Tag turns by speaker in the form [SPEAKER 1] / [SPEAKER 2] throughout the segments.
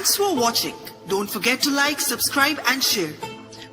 [SPEAKER 1] Thanks for watching. Don't forget to like, subscribe and share.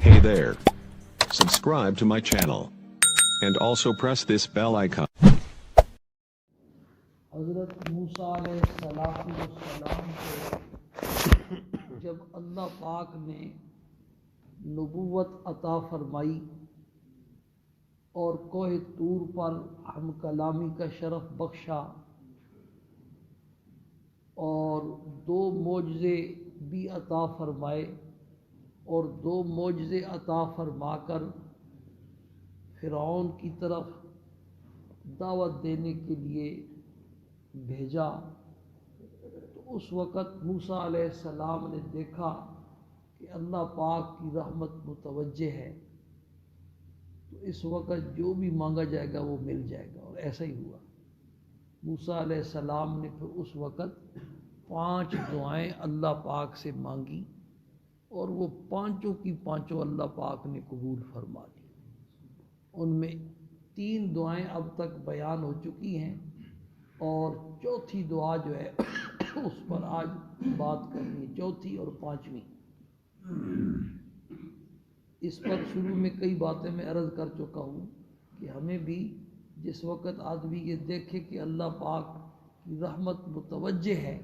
[SPEAKER 2] Hey there. Subscribe to my channel. And also press this bell icon.
[SPEAKER 3] حضرت موسیٰ علیہ السلام کو جب اللہ پاک نے نبوت عطا فرمائی اور کوہ طور پر ہم کلامی کا شرف بخشا اور 2 معجزے بھی عطا فرمائے اور 2 معجزے عطا فرما کر فرعون کی طرف دعوت دینے کے لیے بھیجا، تو اس وقت موسیٰ علیہ السلام نے دیکھا کہ اللہ پاک کی رحمت متوجہ ہے، تو اس وقت جو بھی مانگا جائے گا وہ مل جائے گا، اور ایسا ہی ہوا۔ موسیٰ علیہ السلام نے پھر اس وقت 5 دعائیں اللہ پاک سے مانگی اور وہ 5 کی 5 اللہ پاک نے قبول فرما لی۔ ان میں 3 دعائیں اب تک بیان ہو چکی ہیں اور 4تھی دعا جو ہے اس پر آج بات کرنی ہے، 4تھی اور 5ویں۔ اس پر شروع میں کئی باتیں میں عرض کر چکا ہوں کہ ہمیں بھی جس وقت آدمی یہ دیکھے کہ اللہ پاک کی رحمت متوجہ ہے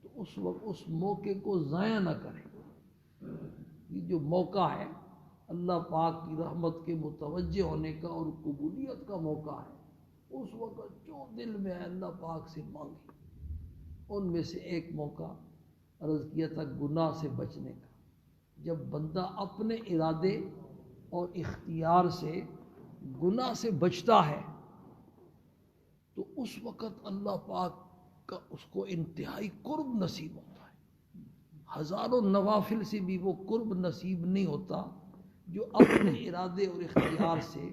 [SPEAKER 3] تو اس وقت اس موقع کو ضائع نہ کرے۔ یہ جو موقع ہے اللہ پاک کی رحمت کے متوجہ ہونے کا اور قبولیت کا موقع ہے، اس وقت جو دل میں ہے اللہ پاک سے مانگے۔ ان میں سے ایک موقع عرض کیا تھا گناہ سے بچنے کا۔ جب بندہ اپنے ارادے اور اختیار سے گناہ سے بچتا ہے تو اس وقت اللہ پاک کا اس کو انتہائی قرب نصیب ہوتا ہے۔ ہزاروں نوافل سے بھی وہ قرب نصیب نہیں ہوتا جو اپنے ارادے اور اختیار سے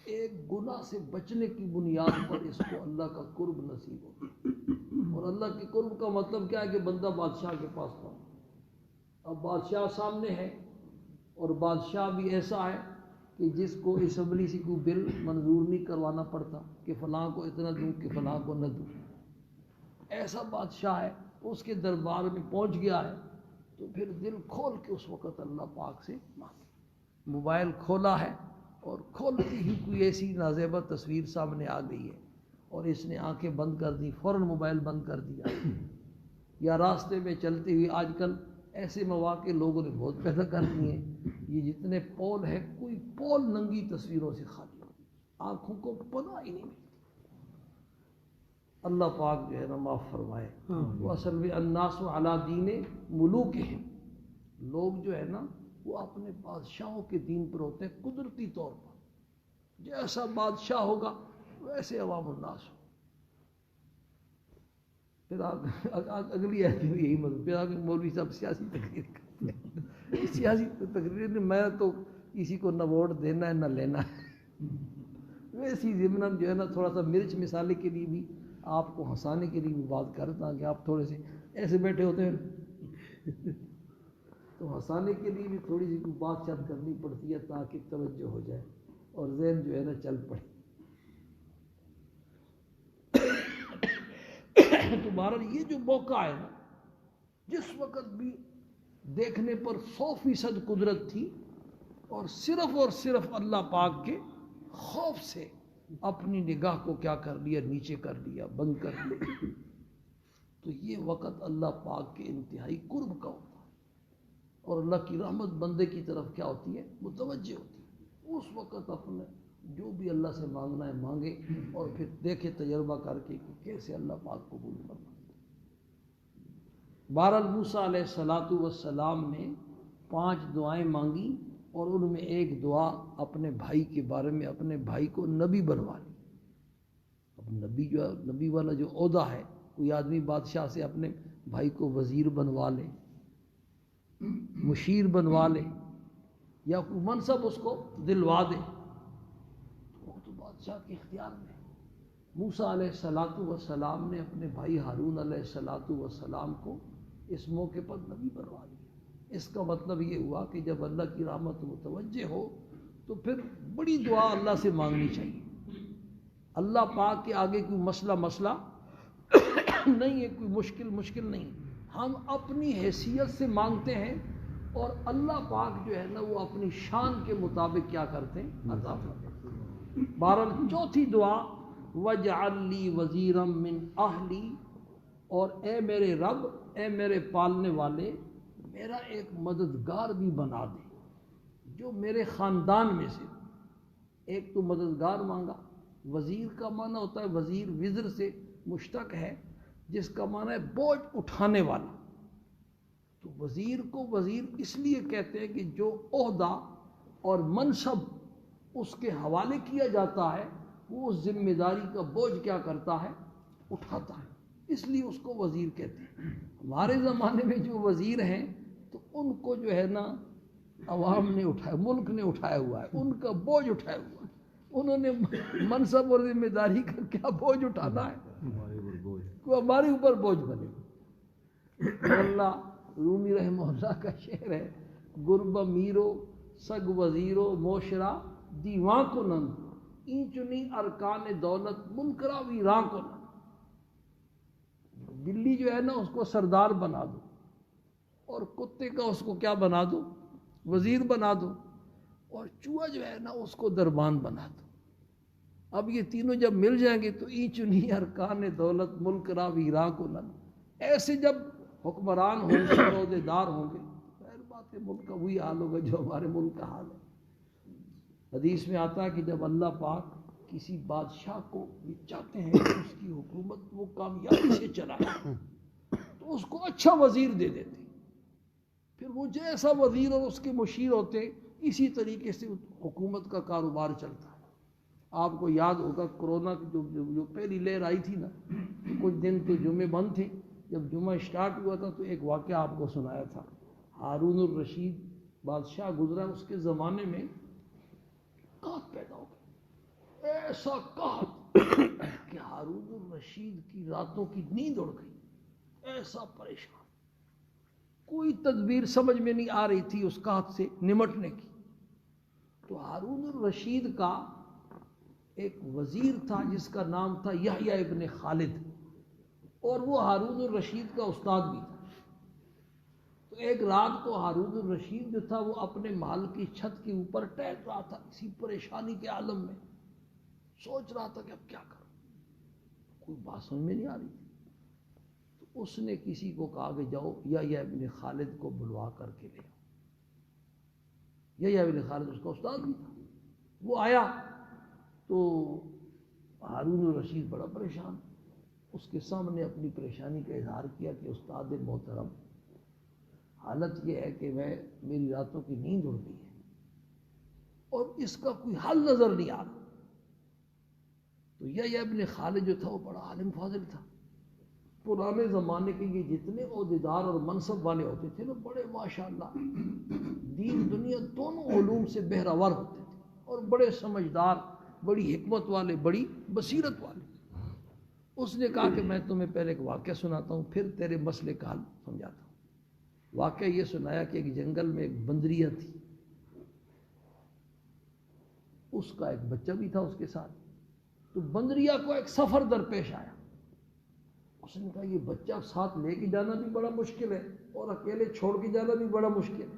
[SPEAKER 3] ایک گناہ سے بچنے کی بنیاد پر اس کو اللہ کا قرب نصیب ہوتا ہے۔ اور اللہ کے قرب کا مطلب کیا ہے کہ بندہ بادشاہ کے پاس پہنچے۔ اب بادشاہ سامنے ہے اور بادشاہ بھی ایسا ہے کہ جس کو اسمبلی سے کوئی بل منظور نہیں کروانا پڑتا کہ فلاں کو اتنا دوں کہ فلاں کو نہ دوں، ایسا بادشاہ ہے، اس کے دربار میں پہنچ گیا ہے تو پھر دل کھول کے اس وقت اللہ پاک سے مانگے۔ موبائل کھولا ہے اور کھولتے ہی کوئی ایسی نازیبہ تصویر سامنے آ گئی ہے اور اس نے آنکھیں بند کر دی، فوراً موبائل بند کر دیا۔ یا راستے میں چلتے ہوئے آج کل ایسے مواقع لوگوں نے بہت پیدا کر دیے ہیں، یہ جتنے پول ہیں کوئی پول ننگی تصویروں سے خالی، آنکھوں کو پناہ ہی نہیں ملتی۔ اللہ پاک جو ہے نا معاف فرمائے۔ وہ اصل میں الناس علی دین ملوکہم، لوگ جو ہے نا وہ اپنے بادشاہوں کے دین پر ہوتے ہیں قدرتی طور پر، جیسا بادشاہ ہوگا ویسے عوام الناس ہو۔ پھر اگلی ایت میں یہی مطلب، پھر آگے مولوی صاحب سیاسی تقریر کرتے ہیں۔ سیاسی تقریر میں تو کسی کو نہ ووٹ دینا ہے نہ لینا ہے، ویسی ضمن جو ہے نا تھوڑا سا مرچ مسالے کے لیے بھی آپ کو ہنسانے کے لیے بھی بات کرتا کہ آپ تھوڑے سے ایسے بیٹھے ہوتے ہیں تو ہنسانے کے لیے بھی تھوڑی سی کوئی بات چیت کرنی پڑتی ہے تاکہ توجہ ہو جائے اور ذہن جو ہے نا چل پڑے۔ تو بہرحال یہ جو موقع ہے نا، جس وقت بھی دیکھنے پر 100% قدرت تھی اور صرف اللہ پاک کے خوف سے اپنی نگاہ کو کیا کر لیا، نیچے کر لیا، بند کر لیا، تو یہ وقت اللہ پاک کے انتہائی قرب کا ہوتا ہے اور اللہ کی رحمت بندے کی طرف کیا ہوتی ہے، متوجہ ہوتی ہے۔ اس وقت اپنے جو بھی اللہ سے مانگنا ہے مانگے اور پھر دیکھے تجربہ کر کے کہ کیسے اللہ پاک قبول فرماتا ہے۔ بہرحال موسیٰ علیہ السلام نے 5 دعائیں مانگی اور ان میں ایک دعا اپنے بھائی کے بارے میں، اپنے بھائی کو نبی بنوا لی۔ اب نبی جو ہے، نبی والا جو عہدہ ہے، کوئی آدمی بادشاہ سے اپنے بھائی کو وزیر بنوا لے، مشیر بنوا لے یا کوئی منصب اس کو دلوا دے تو بادشاہ کے اختیار میں ہے۔ موسیٰ علیہ السلام نے اپنے بھائی ہارون علیہ السلام کو اس موقع پر نبی بنوا لیا۔ اس کا مطلب یہ ہوا کہ جب اللہ کی رحمت متوجہ ہو تو پھر بڑی دعا اللہ سے مانگنی چاہیے، اللہ پاک کے آگے کوئی مسئلہ نہیں ہے، کوئی مشکل نہیں. ہم اپنی حیثیت سے مانگتے ہیں اور اللہ پاک جو ہے نا وہ اپنی شان کے مطابق کیا کرتے ہیں، عطا کرتے ہیں. بہرحال چوتھی دعا وَاجْعَلْ لِي وَزِيرًا مِّنْ أَهْلِي، اور اے میرے رب، اے میرے پالنے والے، میرا ایک مددگار بھی بنا دے جو میرے خاندان میں سے. ایک تو مددگار مانگا. وزیر کا معنی ہوتا ہے، وزیر وزر سے مشتق ہے جس کا معنی ہے بوجھ اٹھانے والا. تو وزیر کو وزیر اس لیے کہتے ہیں کہ جو عہدہ اور منصب اس کے حوالے کیا جاتا ہے وہ اس ذمہ داری کا بوجھ کیا کرتا ہے، اٹھاتا ہے، اس لیے اس کو وزیر کہتے ہیں. ہمارے زمانے میں جو وزیر ہیں تو ان کو جو ہے نا عوام نے اٹھایا، ملک نے اٹھایا ہوا ہے، ان کا بوجھ اٹھایا ہوا ہے. انہوں نے منصب اور ذمہ داری کا کیا بوجھ اٹھانا ہے، کوئی ہمارے اوپر بوجھ بنے. اللہ رومی رحمہ اللہ کا شعر ہے، گرب میرو سگ وزیرو موشرا دیواں کو نند این چنی ارکان دولت منکرا ویراں کو نند. بلی جو ہے نا اس کو سردار بنا دو اور کتے کا اس کو کیا بنا دو، وزیر بنا دو، اور چوہا جو ہے نا اس کو دربان بنا دو. اب یہ تینوں جب مل جائیں گے تو ای چنی ارکان دولت ملک را ویراں کو نن. ایسے جب حکمران ہوں گے، عہدے دار ہوں گے، ظاہر بات ہے ملک کا وہی حال ہوگا جو ہمارے ملک کا حال ہے. حدیث میں آتا ہے کہ جب اللہ پاک کسی بادشاہ کو چاہتے ہیں کہ اس کی حکومت وہ کامیابی سے چلائے تو اس کو اچھا وزیر دے دیتے، پھر وہ جیسا وزیر اور اس کے مشیر ہوتے اسی طریقے سے حکومت کا کاروبار چلتا ہے. آپ کو یاد ہوگا کرونا کی جو پہلی لہر آئی تھی نا، کچھ دن تو جمعے بند تھے. جب جمعہ اسٹارٹ ہوا تھا تو ایک واقعہ آپ کو سنایا تھا. ہارون الرشید بادشاہ گزرا، اس کے زمانے میں قحط پیدا ہو گئی، ایسا قحط کہ ہارون الرشید کی راتوں کی نیند اڑ گئی. ایسا پریشان، کوئی تدبیر سمجھ میں نہیں آ رہی تھی اس قحط سے نمٹنے کی. تو ہارون الرشید کا ایک وزیر تھا جس کا نام تھا یحییٰ ابن خالد، اور وہ ہارون الرشید کا استاد بھی تھا. تو ایک رات کو ہارون الرشید جو تھا وہ اپنے محل کی چھت کے اوپر ٹہل رہا تھا، اسی پریشانی کے عالم میں سوچ رہا تھا کہ اب کیا کروں، کوئی بات سمجھ میں نہیں آ رہی تھی. تو اس نے کسی کو کہا کہ جاؤ یحییٰ ابن خالد کو بلوا کر کے لے آؤ. یحییٰ ابن خالد اس کا استاد بھی تھا. وہ آیا تو ہارون الرشید بڑا پریشان، اس کے سامنے اپنی پریشانی کا اظہار کیا کہ استاد محترم، حالت یہ ہے کہ میری راتوں کی نیند اڑ گئی ہے اور اس کا کوئی حل نظر نہیں آ رہا. تو یحییٰ ابن خالد جو تھا وہ بڑا عالم فاضل تھا. پرانے زمانے کے یہ جتنے عہدیدار اور منصب والے ہوتے تھے نا، بڑے ماشاءاللہ دین دنیا دونوں علوم سے بہرور ہوتے تھے اور بڑے سمجھدار، بڑی حکمت والے، بڑی بصیرت والے. اس نے کہا کہ میں تمہیں پہلے ایک واقعہ سناتا ہوں پھر تیرے مسئلے کا حل سمجھاتا ہوں. واقعہ یہ سنایا کہ ایک جنگل میں ایک بندریہ تھی، اس کا ایک بچہ بھی تھا اس کے ساتھ. تو بندریہ کو ایک سفر درپیش آیا. اس نے کہا یہ بچہ ساتھ لے کے جانا بھی بڑا مشکل ہے اور اکیلے چھوڑ کے جانا بھی بڑا مشکل ہے.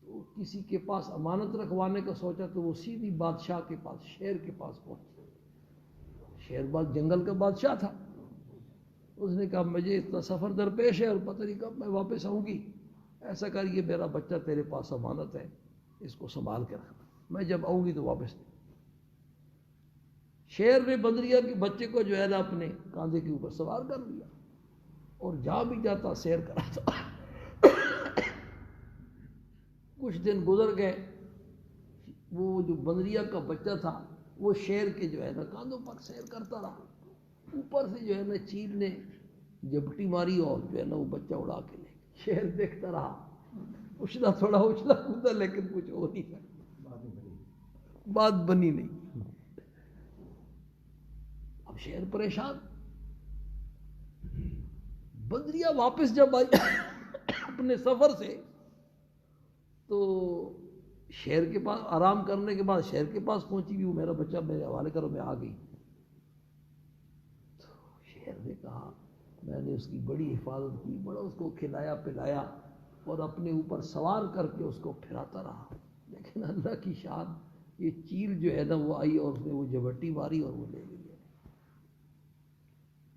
[SPEAKER 3] تو کسی کے پاس امانت رکھوانے کا سوچا تو وہ سیدھی بادشاہ کے پاس، شیر کے پاس پہنچا. شیر باغ جنگل کا بادشاہ تھا. اس نے کہا مجھے اتنا سفر درپیش ہے اور پتہ نہیں کب میں واپس آؤں گی، ایسا کر یہ میرا بچہ تیرے پاس امانت ہے، اس کو سنبھال کے رکھنا، میں جب آؤں گی تو واپس دے. شیر نے بندریہ کے بچے کو جو ہے نا اپنے کاندھے کے اوپر سوار کر لیا اور جہاں بھی جاتا سیر کراتا. کچھ دن گزر گئے، وہ جو بندریہ کا بچہ تھا وہ شیر کے جو ہے نا کاندھوں پر سیر کرتا رہا. اوپر سے جو ہے نا چیل نے جھپٹی ماری اور جو ہے نا وہ بچہ اڑا کے لے. شیر دیکھتا رہا، اچھلا تھوڑا اچھلا کودا لیکن کچھ ہو نہیں پایا، بات بنی نہیں. اب شیر پریشان. بندریہ واپس جب آئی اپنے سفر سے تو شیر کے پاس آرام کرنے کے بعد شیر کے پاس پہنچی بھی، وہ میرا بچہ میرے حوالے کرو، میں آ گئی۔ تو شیر نے کہا میں نے اس کی بڑی حفاظت کی، بڑا اس کو کھلایا پلایا اور اپنے اوپر سوار کر کے اس کو پھراتا رہا، لیکن اللہ کی شان یہ چیل جو ہے نا وہ آئی اور اس نے وہ جھپٹی ماری اور وہ لے گئی۔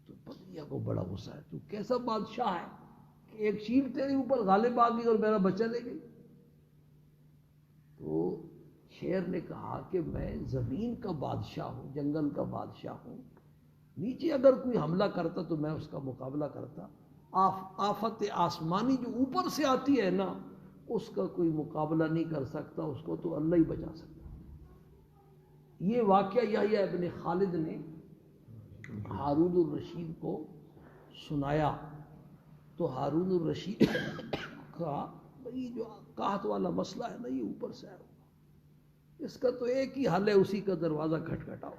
[SPEAKER 3] تو بطریہ کو بڑا غصہ ہے، تو کیسا بادشاہ ہے کہ ایک چیل تیرے اوپر غالب آ گئی اور میرا بچہ لے گئی؟ تو شیر نے کہا کہ میں زمین کا بادشاہ ہوں، جنگل کا بادشاہ ہوں، نیچے اگر کوئی حملہ کرتا تو میں اس کا مقابلہ کرتا، آفت آسمانی جو اوپر سے آتی ہے نا اس کا کوئی مقابلہ نہیں کر سکتا، اس کو تو اللہ ہی بچا سکتا۔ یہ واقعہ یحییٰ ابن خالد نے ہارون الرشید کو سنایا، تو ہارون الرشید کہا بھئی جو قحط والا مسئلہ ہے نا یہ اوپر سے آیا ہوگا، اس کا تو ایک ہی حل ہے، اسی کا دروازہ کھٹکھٹاؤ،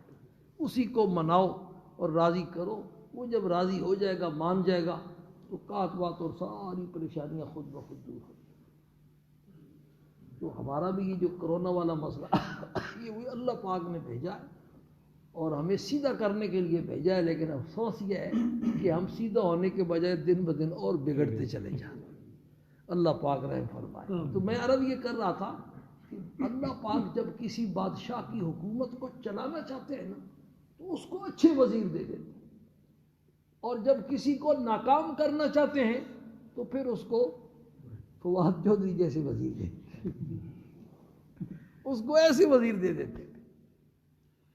[SPEAKER 3] اسی کو مناؤ اور راضی کرو، وہ جب راضی ہو جائے گا مان جائے گا تو قحط وات اور ساری پریشانیاں خود بخود دور ہو جائیں۔ تو ہمارا بھی یہ جو کرونا والا مسئلہ یہ وہی اللہ پاک نے بھیجا ہے اور ہمیں سیدھا کرنے کے لیے بھیجا ہے، لیکن افسوس یہ ہے کہ ہم سیدھا ہونے کے بجائے دن بدن اور بگڑتے چلے جائیں۔ اللہ پاک رحم فرمائے۔ تو میں عرض یہ کر رہا تھا کہ اللہ پاک جب کسی بادشاہ کی حکومت کو چلانا چاہتے ہیں نا تو اس کو اچھے وزیر دے دیتے ہیں، اور جب کسی کو ناکام کرنا چاہتے ہیں تو پھر اس کو فواد چودھری جیسے وزیر دے اس کو ایسے وزیر دے دیتے ہیں،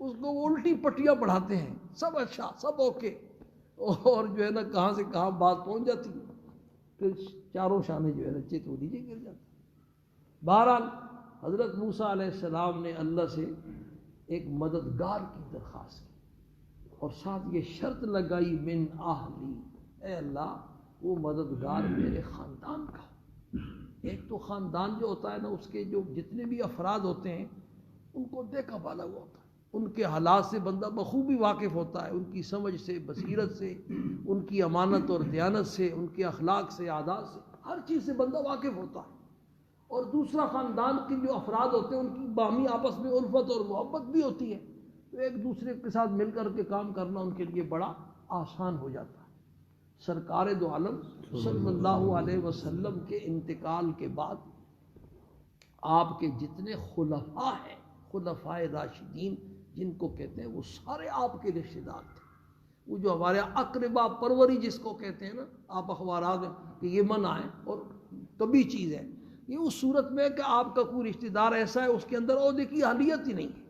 [SPEAKER 3] اس کو الٹی پٹیاں پڑھاتے ہیں، سب اچھا سب اوکے، اور جو ہے نا کہاں سے کہاں بات پہنچ جاتی ہے، پھر چاروں شانے جو ہے نا چت وہ نیچے گر جاتے۔ بہرحال حضرت موسیٰ علیہ السلام نے اللہ سے ایک مددگار کی درخواست کی اور ساتھ یہ شرط لگائی من اہلی، اے اللہ وہ مددگار میرے خاندان کا۔ ایک تو خاندان جو ہوتا ہے نا اس کے جو جتنے بھی افراد ہوتے ہیں ان کو دیکھا بھالا ہوا ہوتا ہے، ان کے حالات سے بندہ بخوبی واقف ہوتا ہے، ان کی سمجھ سے، بصیرت سے، ان کی امانت اور دیانت سے، ان کے اخلاق سے، عادات سے، ہر چیز سے بندہ واقف ہوتا ہے۔ اور دوسرا خاندان کے جو افراد ہوتے ہیں ان کی باہمی آپس میں الفت اور محبت بھی ہوتی ہے، تو ایک دوسرے کے ساتھ مل کر کے کام کرنا ان کے لیے بڑا آسان ہو جاتا ہے۔ سرکار دو عالم صلی اللہ علیہ وسلم کے انتقال کے بعد آپ کے جتنے خلفاء ہیں، خلفائے راشدین جن کو کہتے ہیں، وہ سارے آپ کے رشتہ دار تھے۔ وہ جو ہمارے اقربا پروری جس کو کہتے ہیں نا، آپ اخبارات میں کہ یہ منع ہے اور کبھی چیز ہے، یہ اس صورت میں کہ آپ کا کوئی رشتہ دار ایسا ہے اس کے اندر عہدے کی اہلیت ہی نہیں ہے،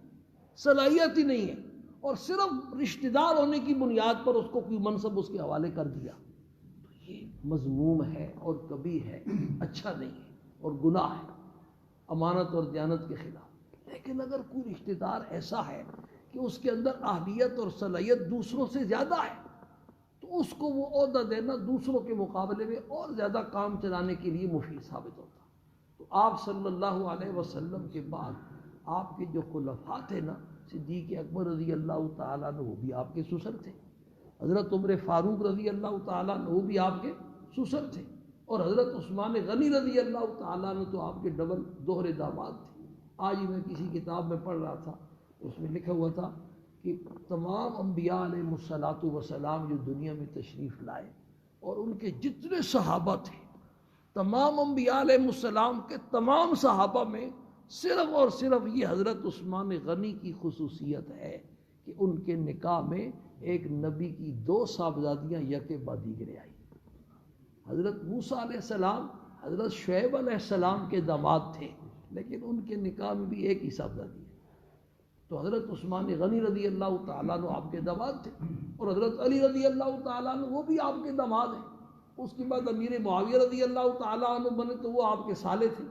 [SPEAKER 3] صلاحیت ہی نہیں ہے، اور صرف رشتہ دار ہونے کی بنیاد پر اس کو کوئی منصب اس کے حوالے کر دیا، تو یہ مذموم ہے اور کبھی ہے، اچھا نہیں ہے اور گناہ ہے، امانت اور دیانت کے خلاف۔ لیکن اگر کوئی رشتہ دار ایسا ہے کہ اس کے اندر اہلیت اور صلاحیت دوسروں سے زیادہ ہے تو اس کو وہ عہدہ دینا دوسروں کے مقابلے میں اور زیادہ کام چلانے کے لیے مفید ثابت ہوتا۔ تو آپ صلی اللہ علیہ وسلم کے بعد آپ کے جو خلفاء تھے نا، صدیق اکبر رضی اللہ تعالیٰ عنہ وہ بھی آپ کے سسر تھے، حضرت عمر فاروق رضی اللہ تعالیٰ عنہ وہ بھی آپ کے سسر تھے، اور حضرت عثمان غنی رضی اللہ تعالیٰ عنہ تو آپ کے ڈبل دوہرے داماد تھے۔ آج ہی میں کسی کتاب میں پڑھ رہا تھا، اس میں لکھا ہوا تھا کہ تمام انبیاء علیہ الصلاۃ والسلام جو دنیا میں تشریف لائے اور ان کے جتنے صحابہ تھے، تمام انبیاء علیہ السلام کے تمام صحابہ میں صرف اور صرف یہ حضرت عثمان غنی کی خصوصیت ہے کہ ان کے نکاح میں ایک نبی کی 2 صاحبزادیاں یکے بعد دیگرے آئی۔ حضرت موسیٰ علیہ السلام حضرت شعیب علیہ السلام کے داماد تھے، لیکن ان کے نکاح میں بھی ایک ہی صاحبزادی ہے۔ تو حضرت عثمان غنی رضی اللہ تعالیٰ عنہ آپ کے داماد تھے، اور حضرت علی رضی اللہ تعالیٰ عنہ وہ بھی آپ کے داماد ہیں۔ اس کے بعد امیر معاویہ رضی اللہ تعالیٰ عنہ بنے تو وہ آپ کے سالے تھے۔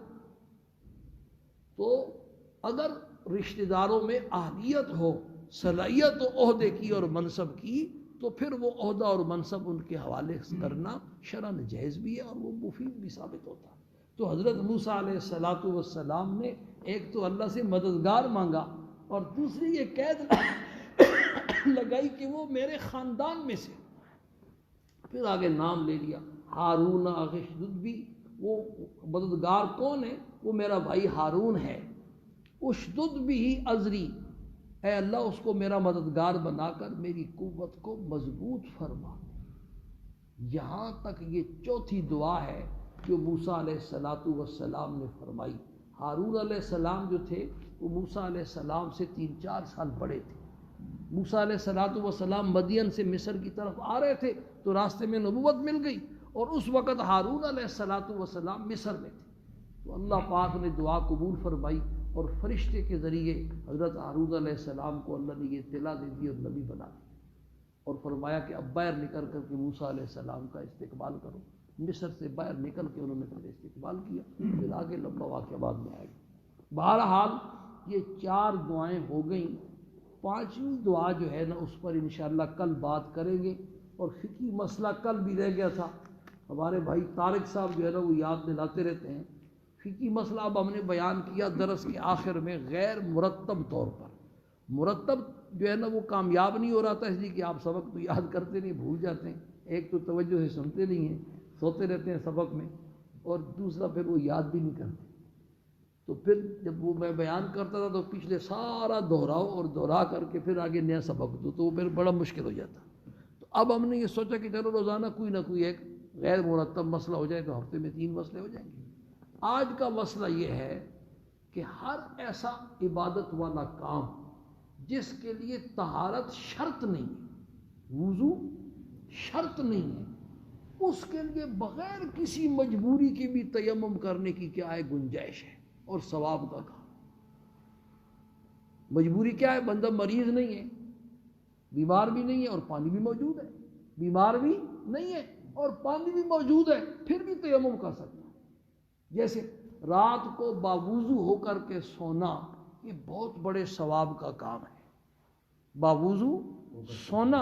[SPEAKER 3] تو اگر رشتہ داروں میں اہلیت ہو، صلاحیت و عہدے کی اور منصب کی، تو پھر وہ عہدہ اور منصب ان کے حوالے کرنا شرعاً جائز بھی ہے اور وہ مفید بھی ثابت ہوتا ہے۔ تو حضرت موسیٰ علیہ السلام نے ایک تو اللہ سے مددگار مانگا اور دوسری یہ قید لگائی کہ وہ میرے خاندان میں سے، پھر آگے نام لے لیا ہارون اخی اشدد بھی وہ مددگار کون ہے؟ وہ میرا بھائی ہارون ہے. اشدد بھی ازری، اے اللہ اس کو میرا مددگار بنا کر میری قوت کو مضبوط فرما. یہاں تک یہ چوتھی دعا ہے جو موسیٰ علیہ السلام نے فرمائی. ہارون علیہ السلام جو تھے وہ موسیٰ علیہ السلام سے 3-4 سال بڑے تھے. موسیٰ علیہ السلام مدین سے مصر کی طرف آ رہے تھے تو راستے میں نبوت مل گئی، اور اس وقت ہارون علیہ السلام مصر میں تھے. تو اللہ پاک نے دعا قبول فرمائی اور فرشتے کے ذریعے حضرت ہارون علیہ السلام کو اللہ نے یہ اطلاع دے دی اور نبی بنا دیا، اور فرمایا کہ اب باہر نکل کر کے موسیٰ علیہ السلام کا استقبال کرو. مصر سے باہر نکل کے انہوں نے پھر استقبال کیا. پھر آگے لمبا واقعہ بعد میں آئے گا. بہرحال یہ 4 دعائیں ہو گئیں. 5ویں دعا جو ہے نا اس پر انشاءاللہ کل بات کریں گے. اور فقہی مسئلہ کل بھی رہ گیا تھا، ہمارے بھائی طارق صاحب جو ہے نا وہ یاد دلاتے رہتے ہیں. فقہی مسئلہ اب ہم نے بیان کیا درس کے آخر میں غیر مرتب طور پر. مرتب جو ہے نا وہ کامیاب نہیں ہو رہا تھا، اس لیے کہ آپ سبق تو یاد کرتے نہیں، بھول جاتے ہیں. ایک تو توجہ سے سنتے نہیں ہیں، سوتے رہتے ہیں سبق میں، اور دوسرا پھر وہ یاد بھی نہیں کرتے. تو پھر جب وہ میں بیان کرتا تھا تو پچھلے سارا دہراؤ اور دہرا کر کے پھر آگے نیا سبق دو، تو وہ پھر بڑا مشکل ہو جاتا. تو اب ہم نے یہ سوچا کہ چلو روزانہ کوئی نہ کوئی ایک غیر مرتب مسئلہ ہو جائے، تو ہفتے میں 3 مسئلے ہو جائیں گے. آج کا مسئلہ یہ ہے کہ ہر ایسا عبادت والا کام جس کے لیے طہارت شرط نہیں ہے، وضو شرط نہیں ہے، اس کے لیے بغیر کسی مجبوری کے بھی تیمم کرنے کی کیا ہے گنجائش ہے اور ثواب کا کام. مجبوری کیا ہے؟ بندہ مریض نہیں ہے، بیمار بھی نہیں ہے اور پانی بھی موجود ہے، بیمار بھی نہیں ہے اور پانی بھی موجود ہے، پھر بھی تیمم کر سکتا ہے. جیسے رات کو باوضو ہو کر کے سونا، یہ بہت بڑے ثواب کا کام ہے. باوضو سونا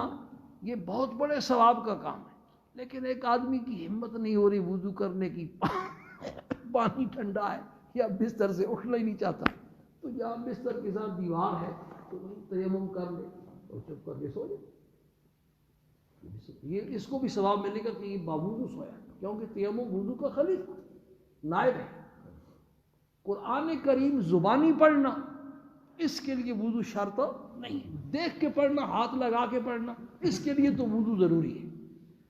[SPEAKER 3] یہ بہت بڑے ثواب کا کام ہے. لیکن ایک آدمی کی ہمت نہیں ہو رہی وضو کرنے کی، پانی ٹھنڈا ہے یا بستر سے اٹھنا ہی نہیں چاہتا، تو جہاں بستر کے ساتھ دیوار ہے تو وہیں تیمم کر لے اور چپ کر کے سو جائے. یہ اس کو بھی ثواب ملے گا کہ یہ باوضو سویا، کیونکہ تیمم وضو کا خلیف نائب ہے. قرآن کریم زبانی پڑھنا اس کے لیے وضو شرط نہیں ہے. دیکھ کے پڑھنا، ہاتھ لگا کے پڑھنا، اس کے لیے تو وضو ضروری ہے.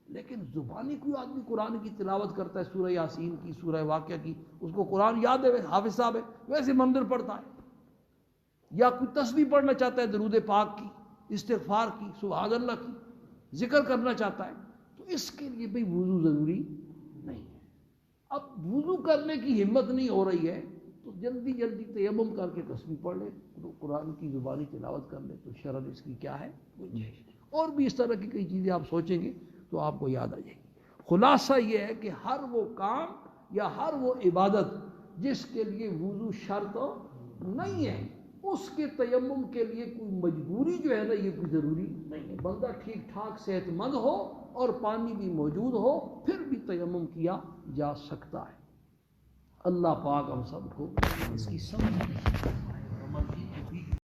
[SPEAKER 3] لیکن زبانی کوئی آدمی قرآن کی تلاوت کرتا ہے، سورہ یاسین کی، سورہ واقعہ کی، اس کو قرآن یاد ہے، حافظ صاحب ہے، ویسے منظر پڑھتا ہے. یا کوئی تسبیح پڑھنا چاہتا ہے درود پاک کی، استغفار کی، سبحان اللہ کی، ذکر کرنا چاہتا ہے، تو اس کے لیے بھی وضو ضروری نہیں ہے. اب وضو کرنے کی ہمت نہیں ہو رہی ہے تو جلدی جلدی تیمم کر کے تسبیح پڑھ لے، قرآن کی زبانی تلاوت کر لے، تو شرعاً اس کی کیا ہے گنجائش. اور بھی اس طرح کی کئی چیزیں آپ سوچیں گے تو آپ کو یاد آ جائے گی. خلاصہ یہ ہے کہ ہر وہ کام یا ہر وہ عبادت جس کے لیے وضو شرط نہیں ہے، اس کے تیمم کے لیے کوئی مجبوری جو ہے نا یہ کوئی ضروری نہیں ہے. بندہ ٹھیک ٹھاک صحت مند ہو اور پانی بھی موجود ہو پھر بھی تیمم کیا جا سکتا ہے. اللہ پاک ہم سب کو اس کی سمجھ